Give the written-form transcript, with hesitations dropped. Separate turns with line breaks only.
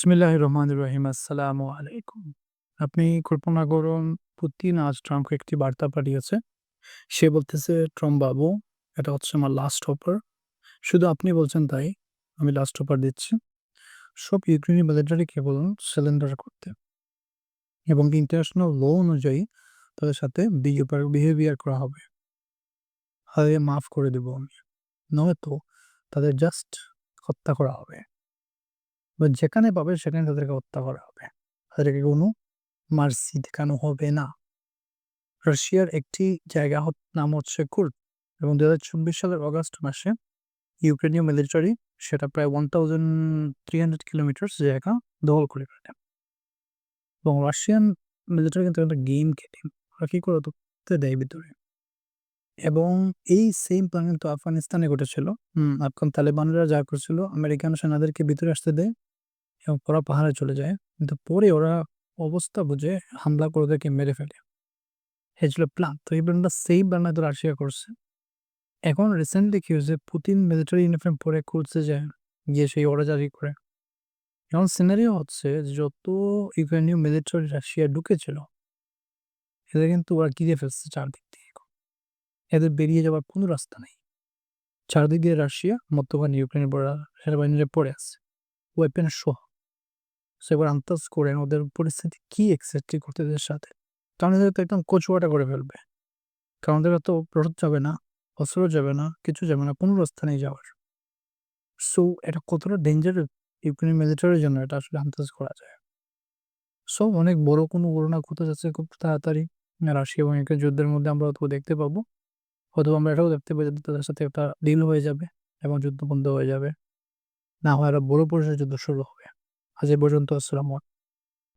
বিসমিল্লাহির রহমানির রহিম। আসসালামু আলাইকুম। আপনি কল্পনা করুন, পুতিন আজ ট্রাম্পকে একটি বার্তা পাঠিয়েছে। সে বলতেছে, "ট্রাম্প বাবু, এটা হচ্ছে আমার লাস্ট অফার। শুধু আপনি বলছেন তাই, আমি লাস্ট অফার দিচ্ছি। সব ইউক্রেনি মিলিটারিকে বলুন সারেন্ডার করতে এবং ইন্টারন্যাশনাল ল অনুযায়ী তাদের সাথে বিহেভিয়ার করা হবে। হয় মাফ করে দেব আমি। নয়তো তাদের জাস্ট হত্যা করা হবে। বা যেখানে পাবে সেখানে তাদেরকে হত্যা করা হবে। তাদেরকে কোনো মার্সি দেখানো হবে না।" রাশিয়ার একটি জায়গা নাম হচ্ছে কুর্স্ক এবং ২০২৪ সালের অগাস্ট মাসে ইউক্রেনীয় মিলিটারি সেটা প্রায় 1300 কিলোমিটার্স জায়গা দখল করে ফেলে। এবং রাশিয়ান মিলিটারি কিন্তু একটা গেম খেলে। ওরা কি করে ঢুকতে দেয় ভিতরে। এবং এই সেম প্ল্যান কিন্তু আফগানিস্তানে ঘটেছিল। আফগান তালেবানরা যা করছিল, আমেরিকান সেনাদেরকে ভিতরে আসতে দেয় এবং ওরা পাহাড়ে চলে যায়। কিন্তু পরে ওরা অবস্থা বুঝে হামলা করে ওদেরকে মেরে ফেলে। এই ছিল প্ল্যান। তো এই প্ল্যানটা সেম প্ল্যান হয়তো রাশিয়া করছে। এখন রিসেন্টলি কি হয়েছে, পুতিন মিলিটারি ইউনিফর্ম পরে খুঁজতে যায়, গিয়ে সেই অর্ডার করে। এখন সিনারিও হচ্ছে যে যত ইউক্রেনীয় মিলিটারি রাশিয়া ঢুকেছিল, এদের কিন্তু ওরা ঘিরে ফেলছে চারদিক দিয়ে। এদের বেরিয়ে যাওয়ার কোনো রাস্তা নেই। চারদিক দিয়ে রাশিয়া, মধ্যখানে ইউক্রেনের সেনাবাহিনীরা পড়ে আছে, ওয়েপেন সহ। সো এবার আন্দাজ করেন ওদের পরিস্থিতি কি এক্স্যাক্টলি করতে এদের সাথে। কারণ এদের তো একদম কচুয়াটা করে ফেলবে। কারণ ওদের তো রসদ যাবে না, অস্ত্র যাবে না, কিছু যাবে না, কোনো রাস্তা নেই যাওয়ার। সো এটা কতটা ডেঞ্জারাস ইউক্রেন মিলিটারির জন্য এটা আসলে আন্দাজ করা যায়। সো অনেক বড় কোনো ঘটনা ঘটতে যাচ্ছে খুব তাড়াতাড়ি। রাশিয়া এবং ইউক্রেন যুদ্ধের মধ্যে আমরা হয়তো দেখতে পাবো। হয়তো আমরা এটাও দেখতে পাই যে তাদের সাথে একটা ডিল হয়ে যাবে এবং যুদ্ধ বন্ধ হয়ে যাবে। না হয় আরো বড় পরিসরের যুদ্ধ শুরু হবে। আজ এ পর্যন্ত। আসসালামু